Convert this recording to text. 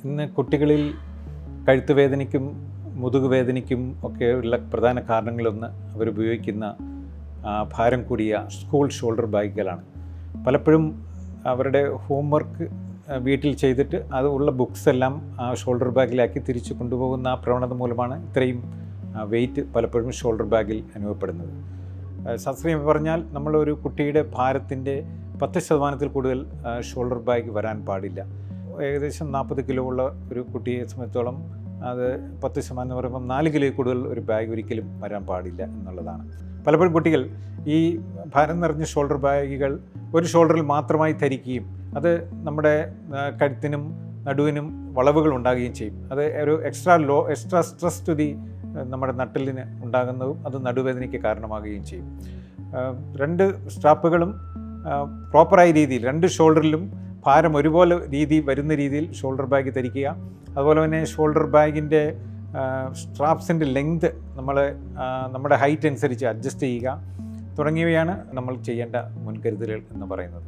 ഇന്ന് കുട്ടികളിൽ കഴുത്ത് വേദനയ്ക്കും മുതുക് വേദനയ്ക്കും ഒക്കെ ഉള്ള പ്രധാന കാരണങ്ങളൊന്ന് അവരുപയോഗിക്കുന്ന ഭാരം കൂടിയ സ്കൂൾ ഷോൾഡർ ബാഗുകളാണ്. പലപ്പോഴും അവരുടെ ഹോംവർക്ക് വീട്ടിൽ ചെയ്തിട്ട് അത് ഉള്ള ബുക്സ് എല്ലാം ഷോൾഡർ ബാഗിലാക്കി തിരിച്ചു കൊണ്ടുപോകുന്ന ആ പ്രവണത മൂലമാണ് ഇത്രയും വെയിറ്റ് പലപ്പോഴും ഷോൾഡർ ബാഗിൽ അനുഭവപ്പെടുന്നത്. ശാസ്ത്രീയം പറഞ്ഞാൽ നമ്മളൊരു കുട്ടിയുടെ ഭാരത്തിൻ്റെ 10% കൂടുതൽ ഷോൾഡർ ബാഗ് വരാൻ പാടില്ല. ഏകദേശം 40 കിലോ ഉള്ള ഒരു കുട്ടിയെ സംബന്ധിച്ചോളം അത് 10% എന്ന് പറയുമ്പോൾ 4 കിലോയിൽ കൂടുതൽ ഒരു ബാഗ് ഒരിക്കലും വരാൻ പാടില്ല എന്നുള്ളതാണ്. പലപ്പോഴും കുട്ടികൾ ഈ ഭാരം നിറഞ്ഞ ഷോൾഡർ ബാഗുകൾ ഒരു ഷോൾഡറിൽ മാത്രമായി ധരിക്കുകയും അത് നമ്മുടെ കഴുത്തിനും നടുവിനും വളവുകൾ ഉണ്ടാകുകയും ചെയ്യും. അത് ഒരു എക്സ്ട്രാ സ്ട്രെസ് ടു ദി നമ്മുടെ നട്ടലിന് ഉണ്ടാകുന്നതും അത് നടുവേദനയ്ക്ക് കാരണമാകുകയും ചെയ്യും. 2 സ്ട്രാപ്പുകളും പ്രോപ്പറായ രീതിയിൽ 2 ഷോൾഡറിലും ഭാരം ഒരുപോലെ വരുന്ന രീതിയിൽ ഷോൾഡർ ബാഗ് ധരിക്കുക. അതുപോലെ തന്നെ ഷോൾഡർ ബാഗിൻ്റെ സ്ട്രാപ്സിൻ്റെ ലെങ്ത് നമ്മുടെ ഹൈറ്റ് അനുസരിച്ച് അഡ്ജസ്റ്റ് ചെയ്യുക തുടങ്ങിയവയാണ് നമ്മൾ ചെയ്യേണ്ട മുൻകരുതലുകൾ എന്ന് പറയുന്നത്.